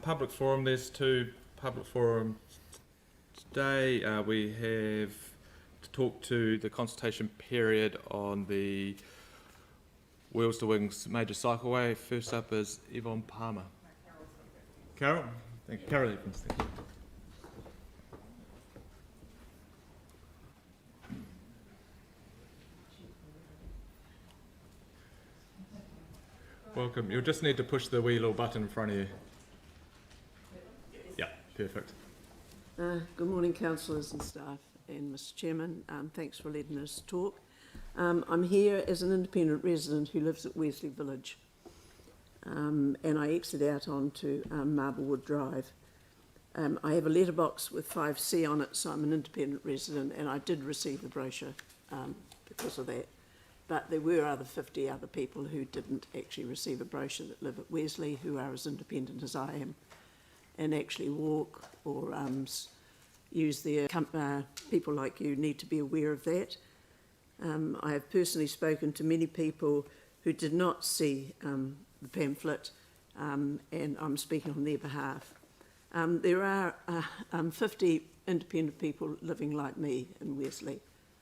Public forum, there's two public forums today. We have to talk to the consultation period on the Wheels to Wings major cycleway. First up is Yvonne Palmer. Carol? Thank you. Carol Evans, thank you. Welcome. You'll just need to push the wee little button in front of you. Yeah, perfect. Good morning, councillors and staff, and Mr Chairman. Thanks for letting us talk. I'm here as an independent resident who lives at Wesley Village, and I exit out onto Marblewood Drive. I have a letterbox with 5C on it, so I'm an independent resident, and I did receive the brochure because of that. But there were 50 other people who didn't actually receive a brochure that live at Wesley, who are as independent as I am, and actually walk or use their people like you need to be aware of that. I have personally spoken to many people who did not see the pamphlet, and I'm speaking on their behalf. There are 50 independent people living like me in Wesley.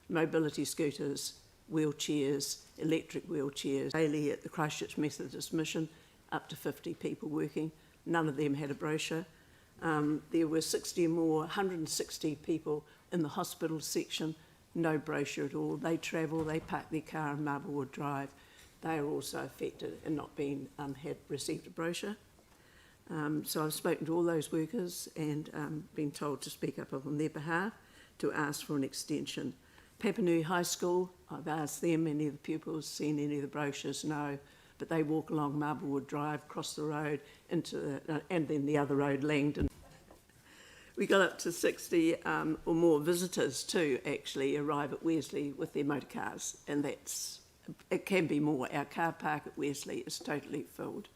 Mobility scooters, wheelchairs, electric wheelchairs. Daily at the Christchurch Methodist Mission, up to 50 people working. None of them had a brochure. There were 60 or more, 160 people in the hospital section, no brochure at all. They travel, they park their car on Marblewood Drive. They are also affected and not being had received a brochure. So I've spoken to all those workers and been told to speak up on their behalf to ask for an extension. Papanui High School, I've asked them, any of the pupils seen any of the brochures? No, but they walk along Marblewood Drive, cross the road into and then the other road, Langdon. We got up to 60 or more visitors too actually arrive at Wesley with their motor cars, and it can be more. Our car park at Wesley is totally filled.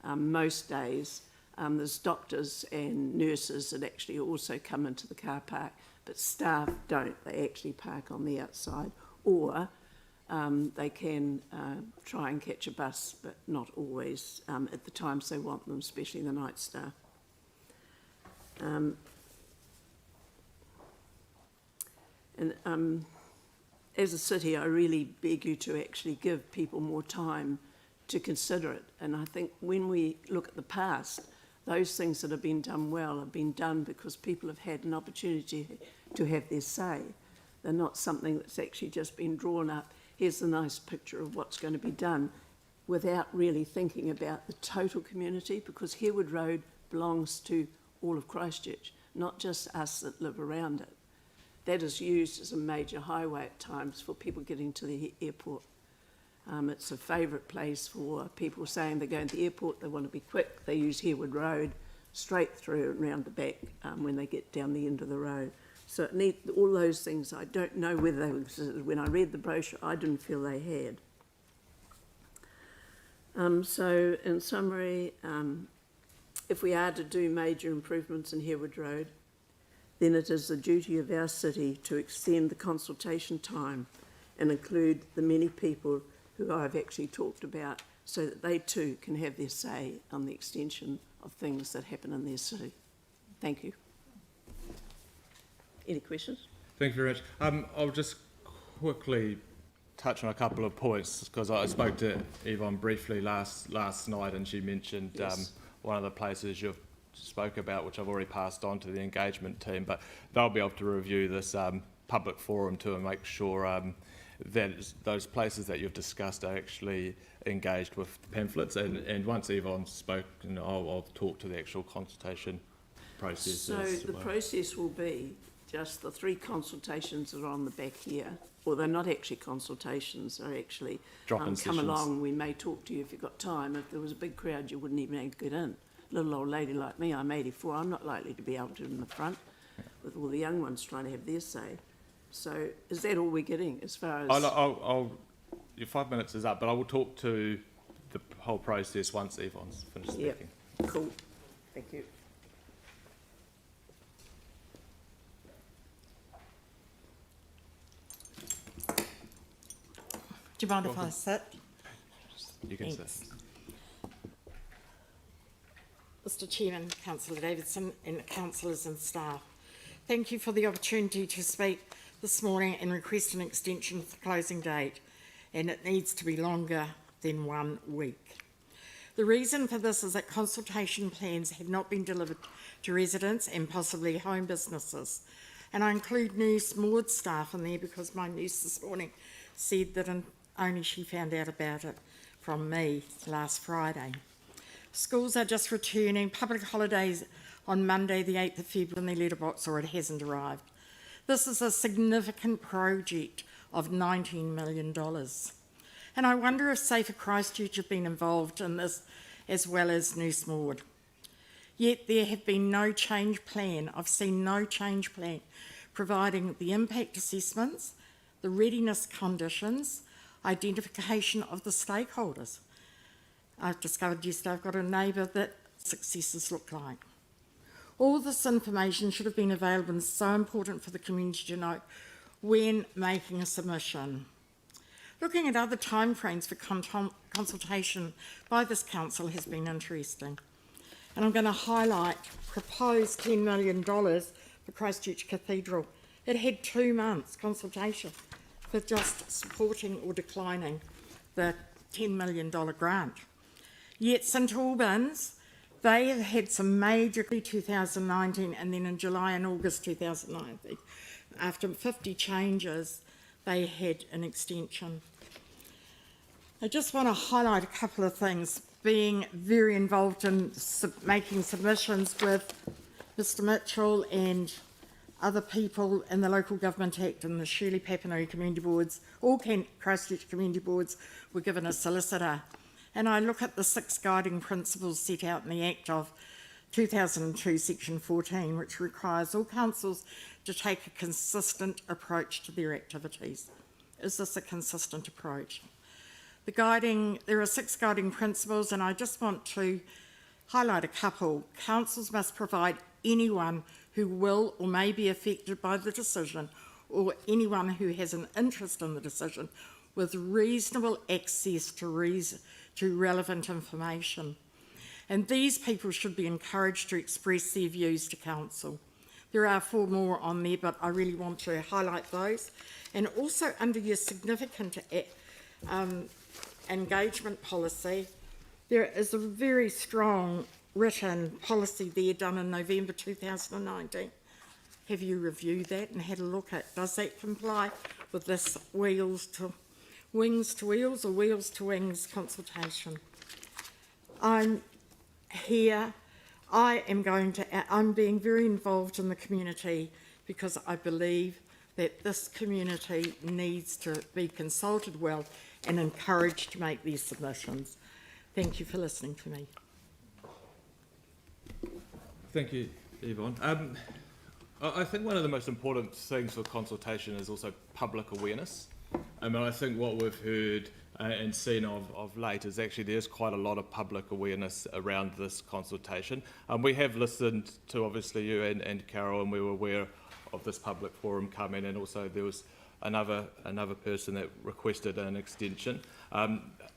Most days there's doctors and nurses that actually also come into the car park, but staff don't. They actually park on the outside, or they can try and catch a bus, but not always at the times they want them, especially the night staff. As a city, I really beg you to actually give people more time to consider it. And I think when we look at the past, those things that have been done well have been done because people have had an opportunity to have their say. They're not something that's actually just been drawn up. Here's a nice picture of what's going to be done without really thinking about the total community, because Harewood Road belongs to all of Christchurch, not just us that live around it. That is used as a major highway at times for people getting to the airport. It's a favourite place for people saying they're going to the airport, they want to be quick, they use Harewood Road straight through and round the back when they get down the end of the road. So it needs all those things. I don't know whether they existed. When I read the brochure, I didn't feel they had. So in summary, if we are to do major improvements in Harewood Road, then it is the duty of our city to extend the consultation time and include the many people who I've actually talked about, so that they too can have their say on the extension of things that happen in their city. Thank you. Any questions? Thank you very much. I'll just quickly touch on a couple of points, because I spoke to Yvonne briefly last night, and she mentioned yes. One of the places you've spoke about, which I've already passed on to the engagement team, but they'll be able to review this public forum too and make sure that those places that you've discussed are actually engaged with the pamphlets. And once Yvonne's spoken, I'll talk to the actual consultation process. So the process will be just the 3 consultations that are on the back here, or they're not actually consultations, they're actually come along, we may talk to you if you've got time. If there was a big crowd, you wouldn't even have to get in. Little old lady like me, I'm 84, I'm not likely to be able to in the front with all the young ones trying to have their say. So is that all we're getting as far as... your 5 minutes is up, but I will talk to the whole process once Yvonne's finished speaking. Cool. Thank you. Do you mind if I sit? You can sit. Mr Chairman, Councillor Davidson and councillors and staff. Thank you for the opportunity to speak this morning and request an extension of the closing date, and it needs to be longer than 1 week. The reason for this is that consultation plans have not been delivered to residents and possibly home businesses. And I include nurse Maud staff in there because my nurse this morning said that only she found out about it from me last Friday. Schools are just returning, public holidays on Monday the 8th of February in their letterbox, or it hasn't arrived. This is a significant project of $19 million. And I wonder if Safer Christchurch have been involved in this as well as Nurse Maud. Yet there have been no change plan. I've seen no change plan providing the impact assessments, the readiness conditions, identification of the stakeholders. I've discovered yesterday I've got a neighbour that successes look like. All this information should have been available and is so important for the community to know when making a submission. Looking at other timeframes for consultation by this council has been interesting. And I'm going to highlight proposed $10 million for Christchurch Cathedral. It had 2 months consultation for just supporting or declining the $10 million grant. Yet St Albans, they have had some major 2019 and then in July and August 2019, after 50 changes, they had an extension. I just want to highlight a couple of things. Being very involved in making submissions with Mr Mitchell and other people in the Local Government Act and the Shirley Papanui Community Boards, all Christchurch Community Boards were given a solicitor. And I look at the 6 guiding principles set out in the Act of 2002, Section 14, which requires all councils to take a consistent approach to their activities. Is this a consistent approach? There are 6 guiding principles, and I just want to highlight a couple. Councils must provide anyone who will or may be affected by the decision, or anyone who has an interest in the decision, with reasonable access to relevant information. And these people should be encouraged to express their views to council. There are 4 more on there, but I really want to highlight those. And also under your significant engagement policy, there is a very strong written policy there done in November 2019. Have you reviewed that and had a look at, does that comply with this wings to wheels or wheels to wings consultation? I'm being very involved in the community because I believe that this community needs to be consulted well and encouraged to make these submissions. Thank you for listening to me. Thank you, Yvonne. I think one of the most important things for consultation is also public awareness. I think what we've heard and seen of late is actually there's quite a lot of public awareness around this consultation. We have listened to obviously you and Carol, and we were aware of this public forum coming, and also there was another person that requested an extension.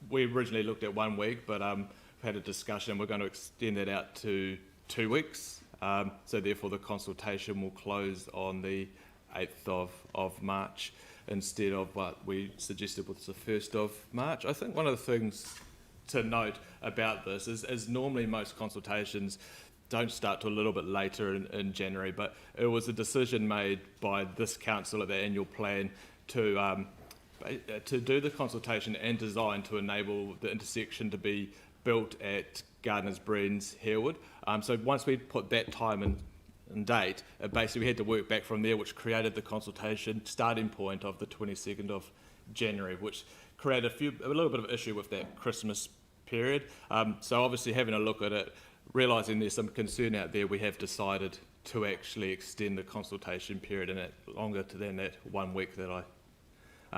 We originally looked at 1 week, but we've had a discussion and we're going to extend that out to 2 weeks. So therefore the consultation will close on the 8th of March instead of what we suggested was the 1st of March. I think one of the things to note about this is normally most consultations don't start till a little bit later in January, but it was a decision made by this council at the annual plan to do the consultation and design to enable the intersection to be built at Gardeners Brens, Harewood. So once we put that time and date, basically we had to work back from there, which created the consultation starting point of the 22nd of January, which created a little bit of issue with that Christmas period. So obviously having a look at it, realising there's some concern out there, we have decided to actually extend the consultation period and longer than that 1 week that I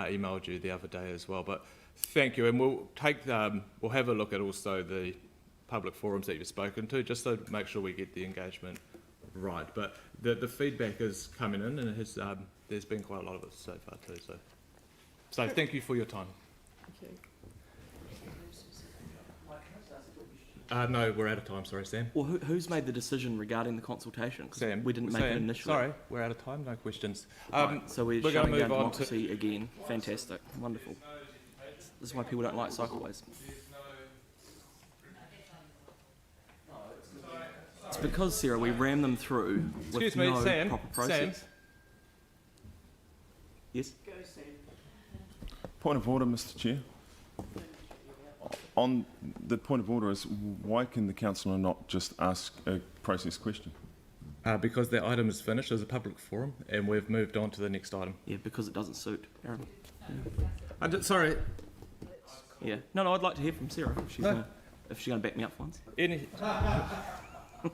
emailed you the other day as well. But thank you, and we'll have a look at also the public forums that you've spoken to, just to make sure we get the engagement right. But the feedback is coming in, and there's been quite a lot of it so far too. So thank you for your time. Thank you. No, we're out of time, sorry, Sam. Well, who's made the decision regarding the consultation? 'Cause Sam. we didn't make it Sam, initially. Sorry, we're out of time, no questions. Right, so we're gonna shutting move down on to... democracy again. Fantastic. Wonderful. This is why people don't like cycleways. It's because, Sarah, we ram them through with Excuse me, no Sam, proper process. Sam. Yes? Go, Sam. Point of order, Mr. Chair. On the point of order is, why can the councillor not just ask a process question? Because the item is finished as a public forum, and we've moved on to the next item. Yeah, because it doesn't suit Aaron. Sorry, Yeah. No, I'd like to hear from Sarah if she's No. gonna back me up for once. any...